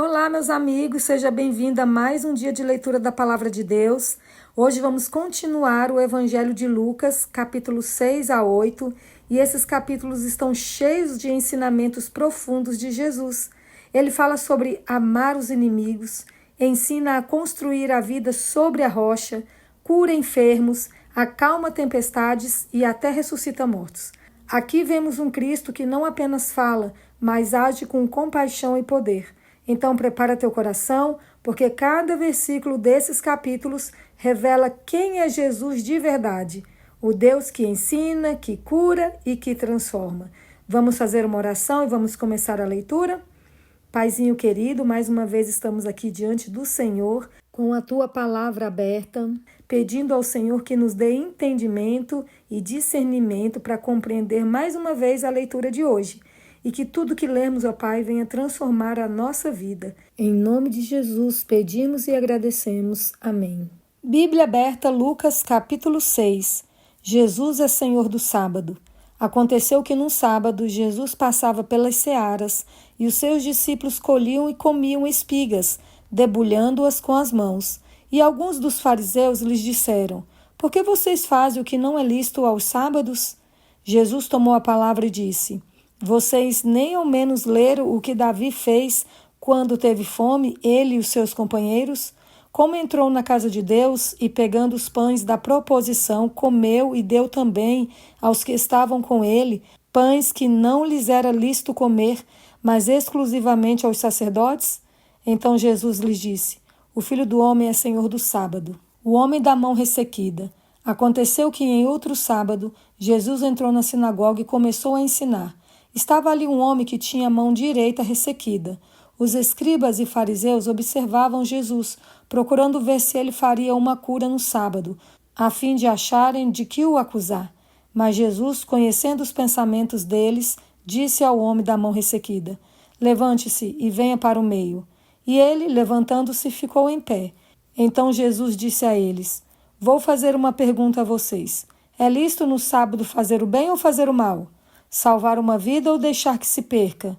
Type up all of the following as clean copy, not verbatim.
Olá, meus amigos, seja bem-vindo a mais um dia de leitura da Palavra de Deus. Hoje vamos continuar o Evangelho de Lucas, capítulo 6 a 8, e esses capítulos estão cheios de ensinamentos profundos de Jesus. Ele fala sobre amar os inimigos, ensina a construir a vida sobre a rocha, cura enfermos, acalma tempestades e até ressuscita mortos. Aqui vemos um Cristo que não apenas fala, mas age com compaixão e poder. Então prepara teu coração, porque cada versículo desses capítulos revela quem é Jesus de verdade, o Deus que ensina, que cura e que transforma. Vamos fazer uma oração e vamos começar a leitura? Paizinho querido, mais uma vez estamos aqui diante do Senhor, com a tua palavra aberta, pedindo ao Senhor que nos dê entendimento e discernimento para compreender mais uma vez a leitura de hoje. E que tudo que lermos, ó Pai, venha transformar a nossa vida. Em nome de Jesus, pedimos e agradecemos. Amém. Bíblia aberta, Lucas, capítulo 6. Jesus é Senhor do sábado. Aconteceu que num sábado, Jesus passava pelas searas, e os seus discípulos colhiam e comiam espigas, debulhando-as com as mãos. E alguns dos fariseus lhes disseram: por que vocês fazem o que não é lícito aos sábados? Jesus tomou a palavra e disse: vocês nem ao menos leram o que Davi fez quando teve fome, ele e os seus companheiros? Como entrou na casa de Deus e, pegando os pães da proposição, comeu e deu também aos que estavam com ele pães que não lhes era lícito comer, mas exclusivamente aos sacerdotes? Então Jesus lhes disse: o Filho do Homem é Senhor do sábado. O homem da mão ressequida. Aconteceu que em outro sábado, Jesus entrou na sinagoga e começou a ensinar. Estava ali um homem que tinha a mão direita ressequida. Os escribas e fariseus observavam Jesus, procurando ver se ele faria uma cura no sábado, a fim de acharem de que o acusar. Mas Jesus, conhecendo os pensamentos deles, disse ao homem da mão ressequida: levante-se e venha para o meio. E ele, levantando-se, ficou em pé. Então Jesus disse a eles: vou fazer uma pergunta a vocês. É lícito no sábado fazer o bem ou fazer o mal? Salvar uma vida ou deixar que se perca?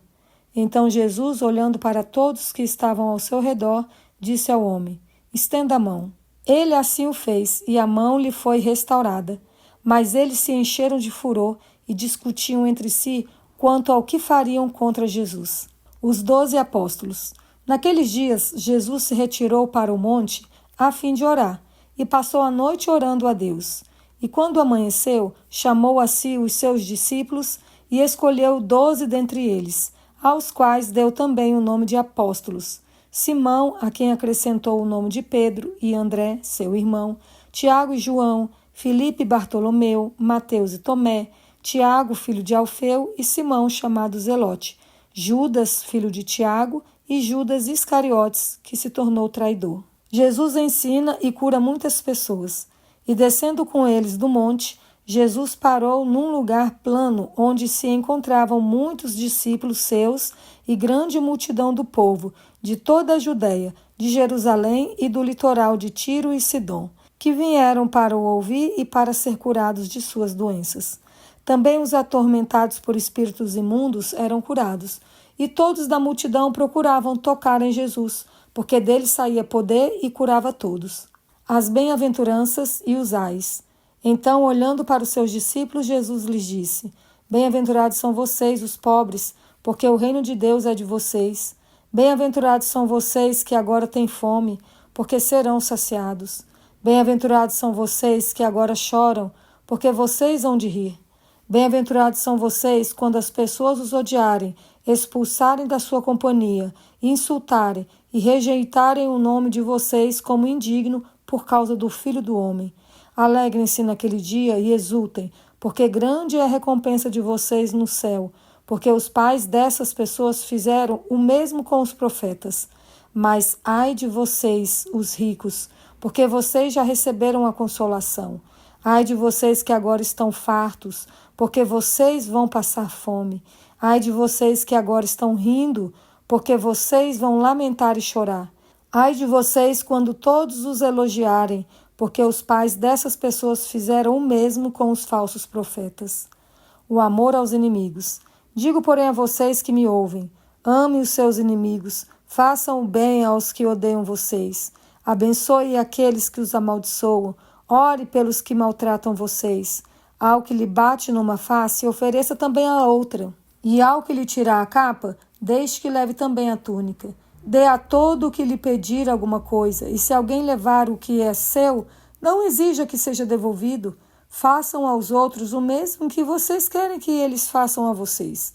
Então Jesus, olhando para todos que estavam ao seu redor, disse ao homem: estenda a mão. Ele assim o fez, e a mão lhe foi restaurada. Mas eles se encheram de furor e discutiam entre si quanto ao que fariam contra Jesus. Os 12 apóstolos. Naqueles dias, Jesus se retirou para o monte a fim de orar, e passou a noite orando a Deus. E quando amanheceu, chamou a si os seus discípulos e escolheu 12 dentre eles, aos quais deu também o nome de apóstolos: Simão, a quem acrescentou o nome de Pedro, e André, seu irmão, Tiago e João, Filipe e Bartolomeu, Mateus e Tomé, Tiago, filho de Alfeu, e Simão, chamado Zelote, Judas, filho de Tiago, e Judas Iscariotes, que se tornou traidor. Jesus ensina e cura muitas pessoas. E descendo com eles do monte, Jesus parou num lugar plano, onde se encontravam muitos discípulos seus e grande multidão do povo, de toda a Judéia, de Jerusalém e do litoral de Tiro e Sidom, que vieram para o ouvir e para ser curados de suas doenças. Também os atormentados por espíritos imundos eram curados, e todos da multidão procuravam tocar em Jesus, porque dele saía poder e curava todos. As bem-aventuranças e os ais. Então, olhando para os seus discípulos, Jesus lhes disse: bem-aventurados são vocês, os pobres, porque o reino de Deus é de vocês. Bem-aventurados são vocês que agora têm fome, porque serão saciados. Bem-aventurados são vocês que agora choram, porque vocês hão de rir. Bem-aventurados são vocês quando as pessoas os odiarem, expulsarem da sua companhia, insultarem e rejeitarem o nome de vocês como indigno por causa do Filho do Homem. Alegrem-se naquele dia e exultem, porque grande é a recompensa de vocês no céu, porque os pais dessas pessoas fizeram o mesmo com os profetas. Mas ai de vocês, os ricos, porque vocês já receberam a consolação. Ai de vocês que agora estão fartos, porque vocês vão passar fome. Ai de vocês que agora estão rindo, porque vocês vão lamentar e chorar. Ai de vocês quando todos os elogiarem, porque os pais dessas pessoas fizeram o mesmo com os falsos profetas. O amor aos inimigos. Digo, porém, a vocês que me ouvem: ame os seus inimigos, Façam o bem aos que odeiam vocês. Abençoe aqueles que os amaldiçoam. Ore pelos que maltratam vocês. Ao que lhe bate numa face, ofereça também a outra. E ao que lhe tirar a capa, deixe que leve também a túnica. Dê a todo o que lhe pedir alguma coisa, e se alguém levar o que é seu, não exija que seja devolvido. Façam aos outros o mesmo que vocês querem que eles façam a vocês.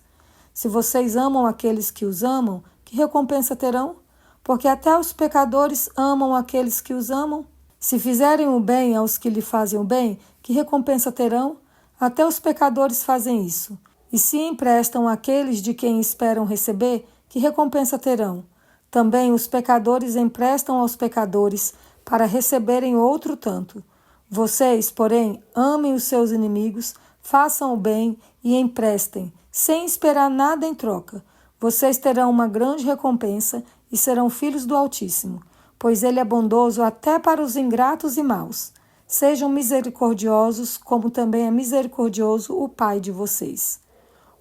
Se vocês amam aqueles que os amam, que recompensa terão? Porque até os pecadores amam aqueles que os amam. Se fizerem o bem aos que lhe fazem o bem, que recompensa terão? Até os pecadores fazem isso. E se emprestam àqueles de quem esperam receber, que recompensa terão? Também os pecadores emprestam aos pecadores para receberem outro tanto. Vocês, porém, amem os seus inimigos, façam o bem e emprestem, sem esperar nada em troca. Vocês terão uma grande recompensa e serão filhos do Altíssimo, pois ele é bondoso até para os ingratos e maus. Sejam misericordiosos, como também é misericordioso o Pai de vocês.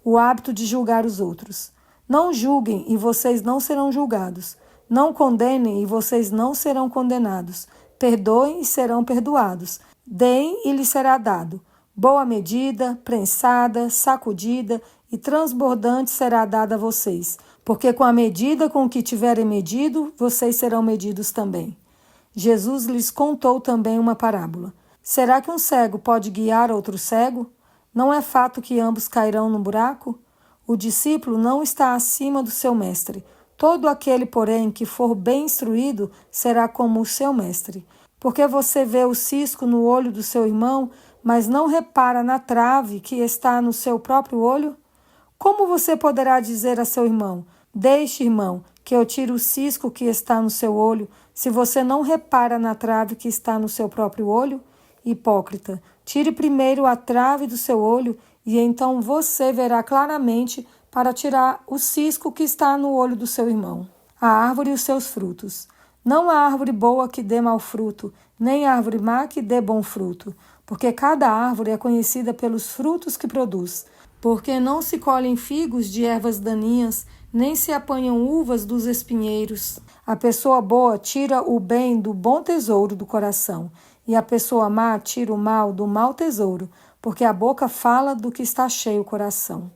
O hábito de julgar os outros. Não julguem e vocês não serão julgados. Não condenem e vocês não serão condenados. Perdoem e serão perdoados. Deem e lhes será dado. Boa medida, prensada, sacudida e transbordante será dada a vocês, porque com a medida com que tiverem medido, vocês serão medidos também. Jesus lhes contou também uma parábola. Será que um cego pode guiar outro cego? Não é fato que ambos cairão no buraco? O discípulo não está acima do seu mestre. Todo aquele, porém, que for bem instruído, será como o seu mestre. Porque você vê o cisco no olho do seu irmão, mas não repara na trave que está no seu próprio olho? Como você poderá dizer a seu irmão: deixe, irmão, que eu tire o cisco que está no seu olho, se você não repara na trave que está no seu próprio olho? Hipócrita, tire primeiro a trave do seu olho, e então você verá claramente para tirar o cisco que está no olho do seu irmão. A árvore e os seus frutos. Não há árvore boa que dê mau fruto, nem árvore má que dê bom fruto, porque cada árvore é conhecida pelos frutos que produz. Porque não se colhem figos de ervas daninhas, nem se apanham uvas dos espinheiros. A pessoa boa tira o bem do bom tesouro do coração, e a pessoa má tira o mal do mau tesouro, porque a boca fala do que está cheio o coração.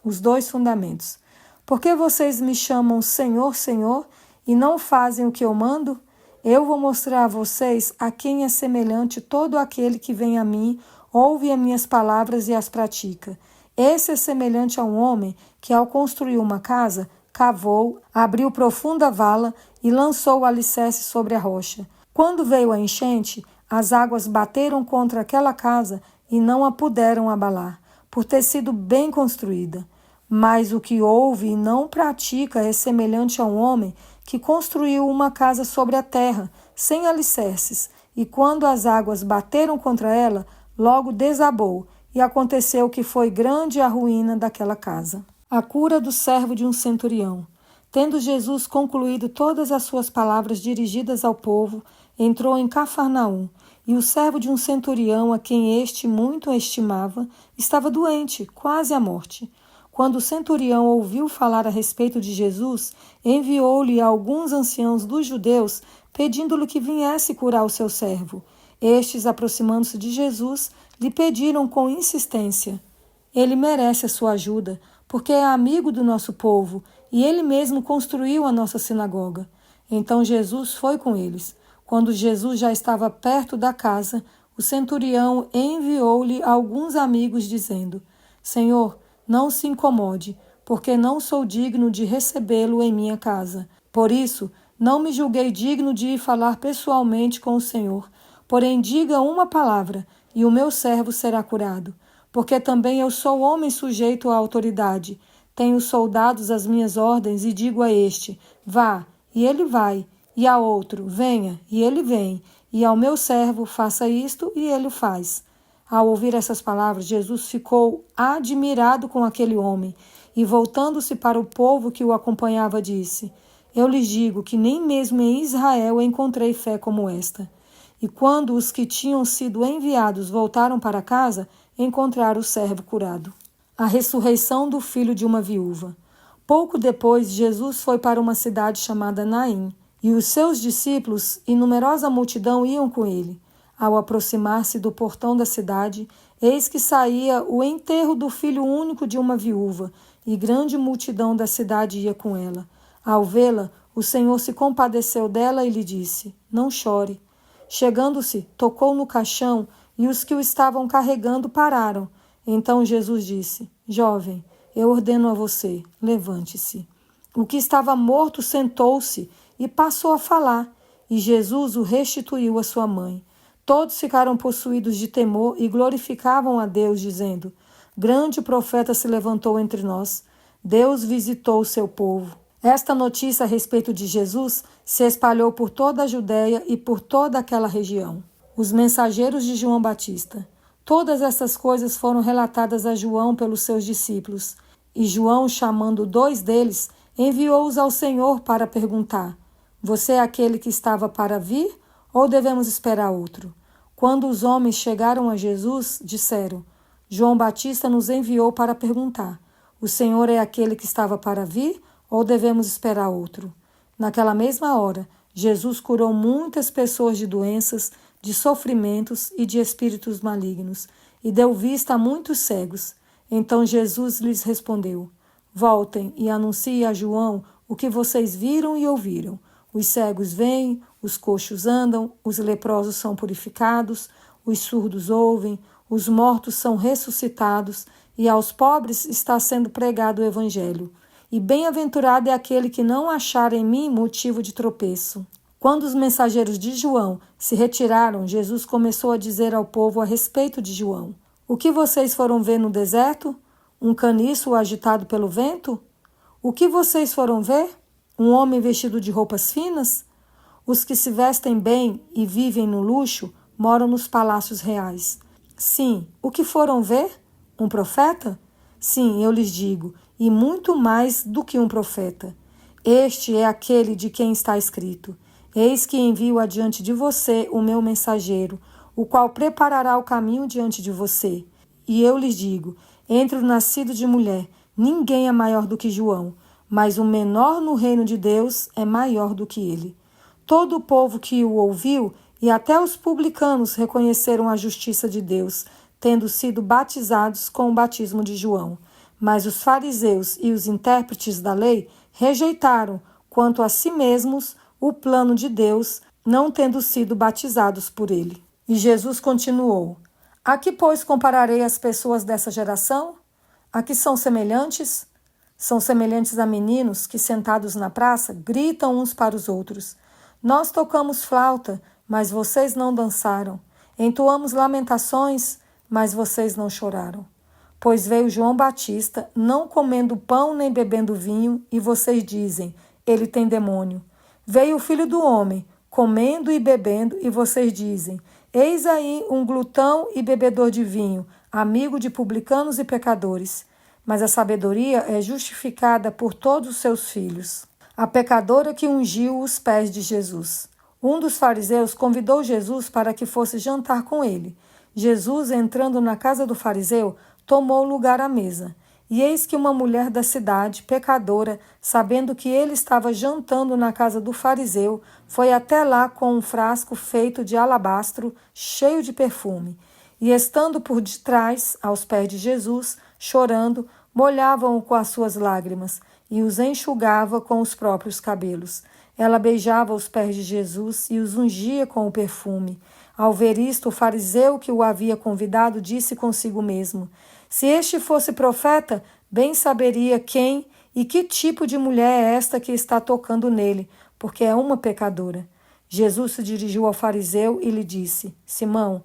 Os dois fundamentos. Por que vocês me chamam Senhor, Senhor, e não fazem o que eu mando? Eu vou mostrar a vocês a quem é semelhante todo aquele que vem a mim, ouve as minhas palavras e as pratica. Esse é semelhante a um homem que, ao construir uma casa, cavou, abriu profunda vala e lançou o alicerce sobre a rocha. Quando veio a enchente, as águas bateram contra aquela casa e não a puderam abalar, por ter sido bem construída. Mas o que ouve e não pratica é semelhante a um homem que construiu uma casa sobre a terra, sem alicerces, e quando as águas bateram contra ela, logo desabou, e aconteceu que foi grande a ruína daquela casa. A cura do servo de um centurião. Tendo Jesus concluído todas as suas palavras dirigidas ao povo, entrou em Cafarnaum, e o servo de um centurião, a quem este muito estimava, estava doente, quase à morte. Quando o centurião ouviu falar a respeito de Jesus, enviou-lhe alguns anciãos dos judeus, pedindo-lhe que viesse curar o seu servo. Estes, aproximando-se de Jesus, lhe pediram com insistência: ele merece a sua ajuda, porque é amigo do nosso povo, e ele mesmo construiu a nossa sinagoga. Então Jesus foi com eles. Quando Jesus já estava perto da casa, o centurião enviou-lhe alguns amigos, dizendo: Senhor, não se incomode, porque não sou digno de recebê-lo em minha casa. Por isso, não me julguei digno de ir falar pessoalmente com o Senhor. Porém, diga uma palavra, e o meu servo será curado. Porque também eu sou homem sujeito à autoridade. Tenho soldados às minhas ordens, e digo a este: vá, e ele vai. E a outro: venha, e ele vem. E ao meu servo: faça isto, e ele o faz. Ao ouvir essas palavras, Jesus ficou admirado com aquele homem, e voltando-se para o povo que o acompanhava, disse: eu lhes digo que nem mesmo em Israel encontrei fé como esta. E quando os que tinham sido enviados voltaram para casa, encontraram o servo curado. A ressurreição do filho de uma viúva. Pouco depois, Jesus foi para uma cidade chamada Naim, e os seus discípulos e numerosa multidão iam com ele. Ao aproximar-se do portão da cidade, eis que saía o enterro do filho único de uma viúva, e grande multidão da cidade ia com ela. Ao vê-la, o Senhor se compadeceu dela e lhe disse: Não chore. Chegando-se, tocou no caixão, e os que o estavam carregando pararam. Então Jesus disse: Jovem, eu ordeno a você, levante-se. O que estava morto sentou-se e passou a falar, e Jesus o restituiu à sua mãe. Todos ficaram possuídos de temor e glorificavam a Deus, dizendo: Grande profeta se levantou entre nós. Deus visitou o seu povo. Esta notícia a respeito de Jesus se espalhou por toda a Judéia e por toda aquela região. Os mensageiros de João Batista. Todas essas coisas foram relatadas a João pelos seus discípulos. E João, chamando 2 deles, enviou-os ao Senhor para perguntar: Você é aquele que estava para vir, ou devemos esperar outro? Quando os homens chegaram a Jesus, disseram: João Batista nos enviou para perguntar: O Senhor é aquele que estava para vir, ou devemos esperar outro? Naquela mesma hora, Jesus curou muitas pessoas de doenças, de sofrimentos e de espíritos malignos, e deu vista a muitos cegos. Então Jesus lhes respondeu: Voltem e anunciem a João o que vocês viram e ouviram. Os cegos veem, os coxos andam, os leprosos são purificados, os surdos ouvem, os mortos são ressuscitados, e aos pobres está sendo pregado o Evangelho. E bem-aventurado é aquele que não achar em mim motivo de tropeço. Quando os mensageiros de João se retiraram, Jesus começou a dizer ao povo a respeito de João: O que vocês foram ver no deserto? Um caniço agitado pelo vento? O que vocês foram ver? Um homem vestido de roupas finas? Os que se vestem bem e vivem no luxo moram nos palácios reais. Sim, o que foram ver? Um profeta? Sim, eu lhes digo, e muito mais do que um profeta. Este é aquele de quem está escrito: Eis que envio adiante de você o meu mensageiro, o qual preparará o caminho diante de você. E eu lhes digo: entre o nascido de mulher, ninguém é maior do que João, mas o menor no reino de Deus é maior do que ele. Todo o povo que o ouviu, e até os publicanos, reconheceram a justiça de Deus, tendo sido batizados com o batismo de João. Mas os fariseus e os intérpretes da lei rejeitaram, quanto a si mesmos, o plano de Deus, não tendo sido batizados por ele. E Jesus continuou: A que, pois, compararei as pessoas dessa geração? A que são semelhantes? São semelhantes a meninos que, sentados na praça, gritam uns para os outros: Nós tocamos flauta, mas vocês não dançaram. Entoamos lamentações, mas vocês não choraram. Pois veio João Batista, não comendo pão nem bebendo vinho, e vocês dizem: ele tem demônio. Veio o Filho do Homem, comendo e bebendo, e vocês dizem: eis aí um glutão e bebedor de vinho, amigo de publicanos e pecadores. Mas a sabedoria é justificada por todos os seus filhos. A pecadora que ungiu os pés de Jesus. Um dos fariseus convidou Jesus para que fosse jantar com ele. Jesus, entrando na casa do fariseu, tomou lugar à mesa. E eis que uma mulher da cidade, pecadora, sabendo que ele estava jantando na casa do fariseu, foi até lá com um frasco feito de alabastro, cheio de perfume. E estando por detrás, aos pés de Jesus, chorando, molhavam-o com as suas lágrimas e os enxugava com os próprios cabelos. Ela beijava os pés de Jesus e os ungia com o perfume. Ao ver isto, o fariseu que o havia convidado disse consigo mesmo: se este fosse profeta, bem saberia quem e que tipo de mulher é esta que está tocando nele, porque é uma pecadora. Jesus se dirigiu ao fariseu e lhe disse: Simão,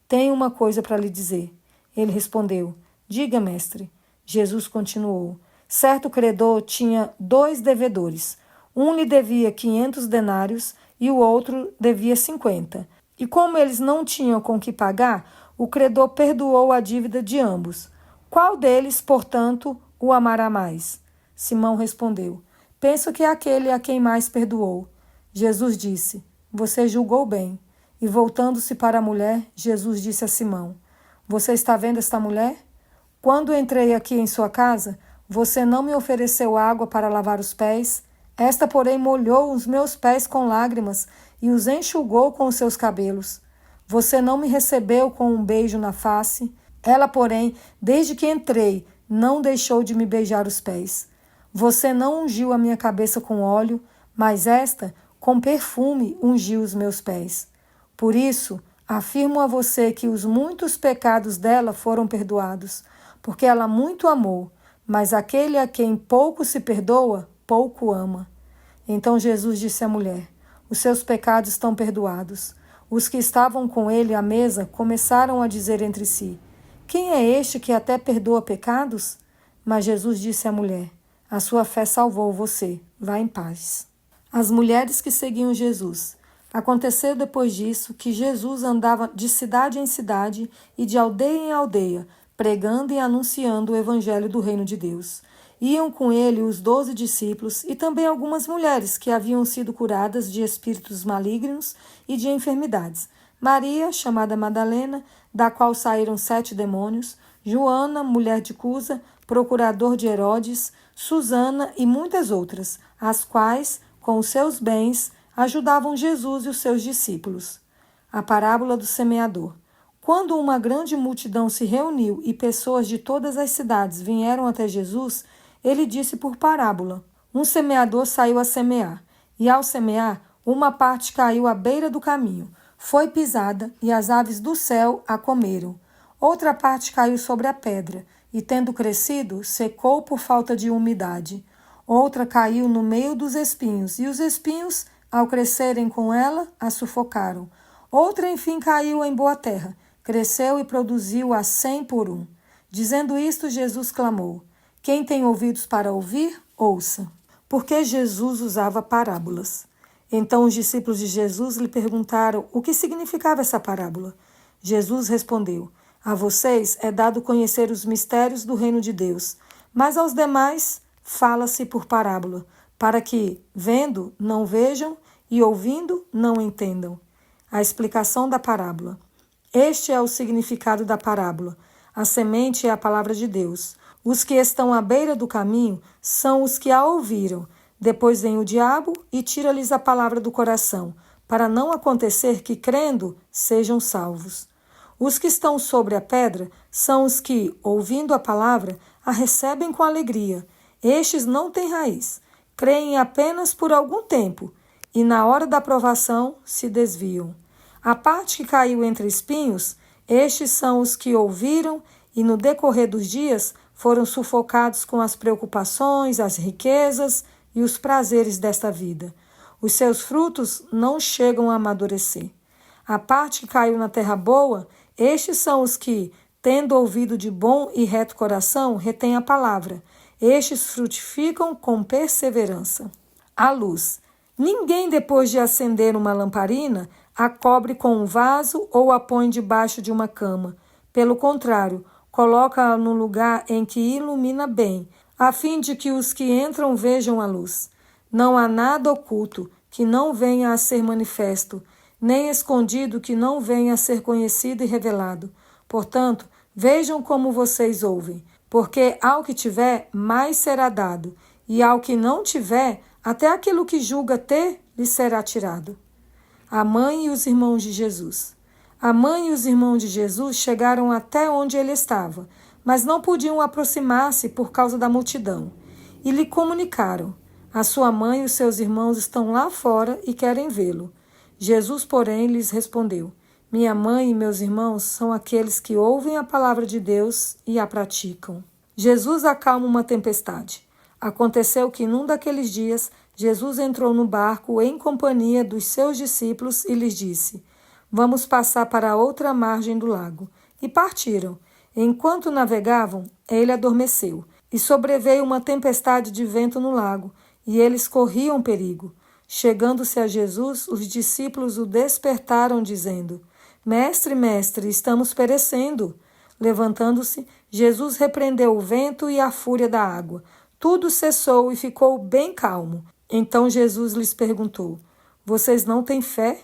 tenho uma coisa para lhe dizer. Ele respondeu: diga, mestre. Jesus continuou: certo credor tinha 2 devedores. Um lhe devia 500 denários e o outro devia 50. E como eles não tinham com que pagar, o credor perdoou a dívida de ambos. Qual deles, portanto, o amará mais? Simão respondeu: penso que é aquele a quem mais perdoou. Jesus disse: você julgou bem. E voltando-se para a mulher, Jesus disse a Simão: você está vendo esta mulher? Quando entrei aqui em sua casa, Você não me ofereceu água para lavar os pés? Esta, porém, molhou os meus pés com lágrimas e os enxugou com os seus cabelos. Você não me recebeu com um beijo na face? Ela, porém, desde que entrei, não deixou de me beijar os pés. Você não ungiu a minha cabeça com óleo, mas esta, com perfume, ungiu os meus pés. Por isso, afirmo a você que os muitos pecados dela foram perdoados, porque ela muito amou, mas aquele a quem pouco se perdoa, pouco ama. Então Jesus disse à mulher: os seus pecados estão perdoados. Os que estavam com ele à mesa começaram a dizer entre si: quem é este que até perdoa pecados? Mas Jesus disse à mulher: a sua fé salvou você. Vá em paz. As mulheres que seguiam Jesus. Aconteceu depois disso que Jesus andava de cidade em cidade e de aldeia em aldeia, pregando e anunciando o evangelho do reino de Deus. Iam com ele os 12 discípulos e também algumas mulheres que haviam sido curadas de espíritos malignos e de enfermidades. Maria, chamada Madalena, da qual saíram 7 demônios, Joana, mulher de Cusa, procurador de Herodes, Susana e muitas outras, as quais, com os seus bens, ajudavam Jesus e os seus discípulos. A parábola do semeador. Quando uma grande multidão se reuniu e pessoas de todas as cidades vieram até Jesus, ele disse por parábola: um semeador saiu a semear, e ao semear, uma parte caiu à beira do caminho, foi pisada, e as aves do céu a comeram. Outra parte caiu sobre a pedra, e tendo crescido, secou por falta de umidade. Outra caiu no meio dos espinhos, e os espinhos, ao crescerem com ela, a sufocaram. Outra, enfim, caiu em boa terra, cresceu e produziu a 100 por 1. Dizendo isto, Jesus clamou: quem tem ouvidos para ouvir, ouça. Porque Jesus usava parábolas. Então os discípulos de Jesus lhe perguntaram o que significava essa parábola. Jesus respondeu: a vocês é dado conhecer os mistérios do reino de Deus, mas aos demais fala-se por parábola, para que, vendo, não vejam e ouvindo, não entendam. A explicação da parábola. Este é o significado da parábola. A semente é a palavra de Deus. Os que estão à beira do caminho são os que a ouviram. Depois vem o diabo e tira-lhes a palavra do coração, para não acontecer que, crendo, sejam salvos. Os que estão sobre a pedra são os que, ouvindo a palavra, a recebem com alegria. Estes não têm raiz, creem apenas por algum tempo, e na hora da provação se desviam. A parte que caiu entre espinhos, estes são os que ouviram e no decorrer dos dias foram sufocados com as preocupações, as riquezas e os prazeres desta vida. Os seus frutos não chegam a amadurecer. A parte que caiu na terra boa, estes são os que, tendo ouvido de bom e reto coração, retêm a palavra. Estes frutificam com perseverança. A luz. Ninguém, depois de acender uma lamparina, a cobre com um vaso ou a põe debaixo de uma cama. Pelo contrário, coloca-a no lugar em que ilumina bem, a fim de que os que entram vejam a luz. Não há nada oculto que não venha a ser manifesto, nem escondido que não venha a ser conhecido e revelado. Portanto, vejam como vocês ouvem, porque ao que tiver, mais será dado, e ao que não tiver, até aquilo que julga ter, lhe será tirado. A mãe e os irmãos de Jesus. A mãe e os irmãos de Jesus chegaram até onde ele estava, mas não podiam aproximar-se por causa da multidão. E lhe comunicaram: a sua mãe e os seus irmãos estão lá fora e querem vê-lo. Jesus, porém, lhes respondeu: minha mãe e meus irmãos são aqueles que ouvem a palavra de Deus e a praticam. Jesus acalma uma tempestade. Aconteceu que num daqueles dias, Jesus entrou no barco em companhia dos seus discípulos e lhes disse: vamos passar para a outra margem do lago. E partiram. Enquanto navegavam, ele adormeceu, e sobreveio uma tempestade de vento no lago, e eles corriam perigo. Chegando-se a Jesus, os discípulos o despertaram, dizendo: mestre, mestre, estamos perecendo. Levantando-se, Jesus repreendeu o vento e a fúria da água. Tudo cessou e ficou bem calmo. Então Jesus lhes perguntou: vocês não têm fé?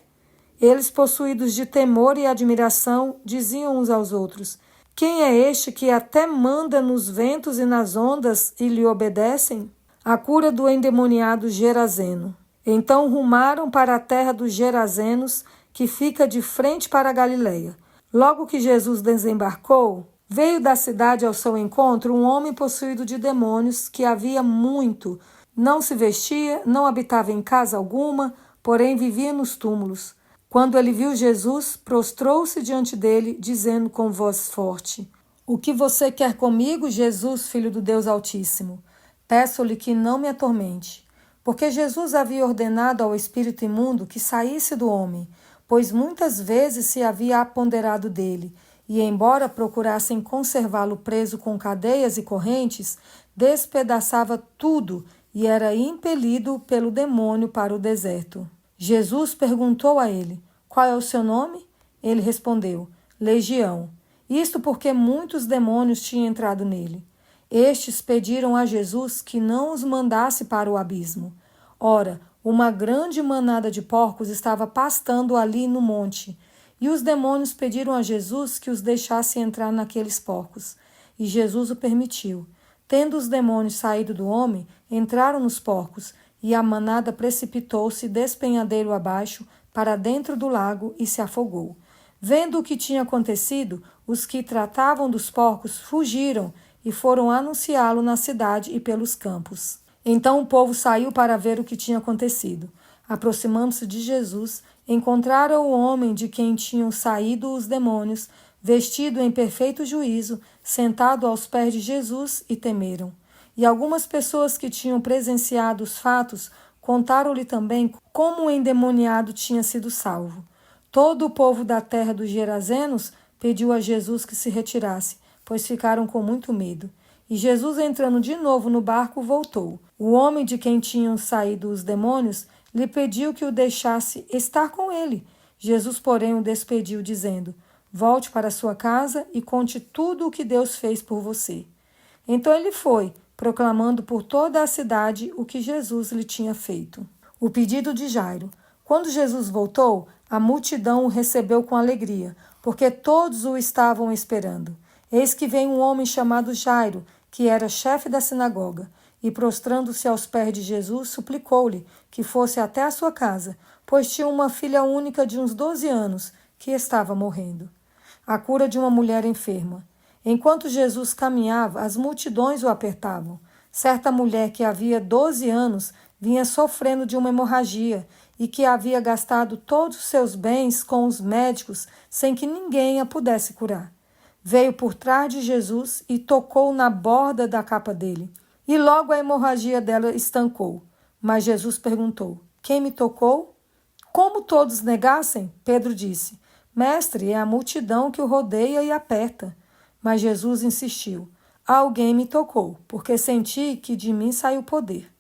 Eles, possuídos de temor e admiração, diziam uns aos outros: quem é este que até manda nos ventos e nas ondas e lhe obedecem? A cura do endemoniado Gerazeno. Então rumaram para a terra dos Gerazenos, que fica de frente para a Galileia. Logo que Jesus desembarcou, veio da cidade ao seu encontro um homem possuído de demônios, que havia muito, não se vestia, não habitava em casa alguma, porém vivia nos túmulos. Quando ele viu Jesus, prostrou-se diante dele, dizendo com voz forte: O que você quer comigo, Jesus, Filho do Deus Altíssimo? Peço-lhe que não me atormente. Porque Jesus havia ordenado ao espírito imundo que saísse do homem, pois muitas vezes se havia apoderado dele, e embora procurassem conservá-lo preso com cadeias e correntes, despedaçava tudo e era impelido pelo demônio para o deserto. Jesus perguntou a ele: Qual é o seu nome? Ele respondeu: Legião. Isto porque muitos demônios tinham entrado nele. Estes pediram a Jesus que não os mandasse para o abismo. Ora, uma grande manada de porcos estava pastando ali no monte, e os demônios pediram a Jesus que os deixasse entrar naqueles porcos. E Jesus o permitiu. Tendo os demônios saído do homem, entraram nos porcos, e a manada precipitou-se despenhadeiro abaixo para dentro do lago e se afogou. Vendo o que tinha acontecido, os que tratavam dos porcos fugiram e foram anunciá-lo na cidade e pelos campos. Então o povo saiu para ver o que tinha acontecido. Aproximando-se de Jesus, encontraram o homem de quem tinham saído os demônios, vestido em perfeito juízo, sentado aos pés de Jesus, e temeram. E algumas pessoas que tinham presenciado os fatos contaram-lhe também como o endemoniado tinha sido salvo. Todo o povo da terra dos Gerazenos pediu a Jesus que se retirasse, pois ficaram com muito medo. E Jesus, entrando de novo no barco, voltou. O homem de quem tinham saído os demônios lhe pediu que o deixasse estar com ele. Jesus, porém, o despediu, dizendo: Volte para sua casa e conte tudo o que Deus fez por você. Então ele foi, proclamando por toda a cidade o que Jesus lhe tinha feito. O pedido de Jairo. Quando Jesus voltou, a multidão o recebeu com alegria, porque todos o estavam esperando. Eis que veio um homem chamado Jairo, que era chefe da sinagoga, e prostrando-se aos pés de Jesus, suplicou-lhe que fosse até a sua casa, pois tinha uma filha única de uns 12 anos, que estava morrendo. A cura de uma mulher enferma. Enquanto Jesus caminhava, as multidões o apertavam. Certa mulher que havia 12 anos vinha sofrendo de uma hemorragia e que havia gastado todos os seus bens com os médicos sem que ninguém a pudesse curar. Veio por trás de Jesus e tocou na borda da capa dele. E logo a hemorragia dela estancou. Mas Jesus perguntou: Quem me tocou? Como todos negassem, Pedro disse: Mestre, é a multidão que o rodeia e aperta. Mas Jesus insistiu: Alguém me tocou, porque senti que de mim saiu poder.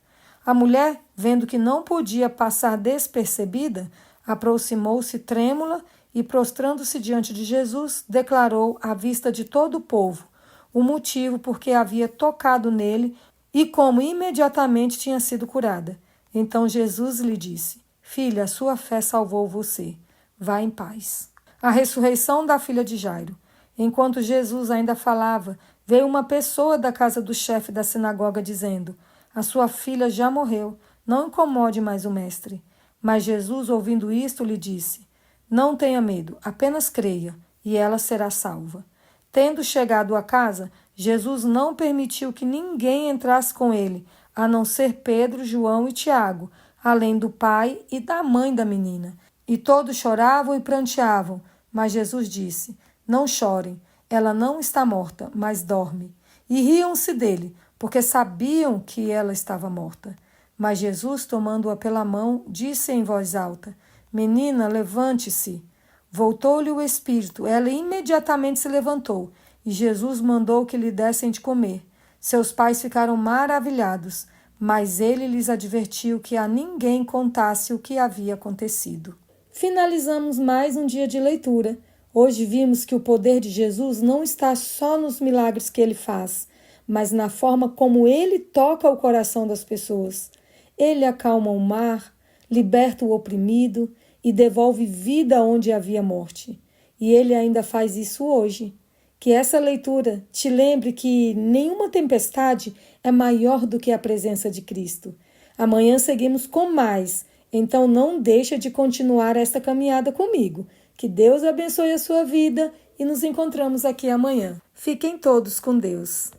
A mulher, vendo que não podia passar despercebida, aproximou-se trêmula e, prostrando-se diante de Jesus, declarou à vista de todo o povo o motivo por que havia tocado nele e como imediatamente tinha sido curada. Então Jesus lhe disse: Filha, a sua fé salvou você. Vá em paz. A ressurreição da filha de Jairo. Enquanto Jesus ainda falava, veio uma pessoa da casa do chefe da sinagoga dizendo: A sua filha já morreu, não incomode mais o mestre. Mas Jesus, ouvindo isto, lhe disse: Não tenha medo, apenas creia, e ela será salva. Tendo chegado à casa, Jesus não permitiu que ninguém entrasse com ele, a não ser Pedro, João e Tiago, além do pai e da mãe da menina. E todos choravam e pranteavam, mas Jesus disse: Não chorem, ela não está morta, mas dorme. E riam-se dele, porque sabiam que ela estava morta. Mas Jesus, tomando-a pela mão, disse em voz alta: Menina, levante-se. Voltou-lhe o espírito, ela imediatamente se levantou, e Jesus mandou que lhe dessem de comer. Seus pais ficaram maravilhados, mas ele lhes advertiu que a ninguém contasse o que havia acontecido. Finalizamos mais um dia de leitura. Hoje vimos que o poder de Jesus não está só nos milagres que ele faz, mas na forma como ele toca o coração das pessoas. Ele acalma o mar, liberta o oprimido e devolve vida onde havia morte. E ele ainda faz isso hoje. Que essa leitura te lembre que nenhuma tempestade é maior do que a presença de Cristo. Amanhã seguimos com mais, então não deixa de continuar esta caminhada comigo. Que Deus abençoe a sua vida e nos encontramos aqui amanhã. Fiquem todos com Deus.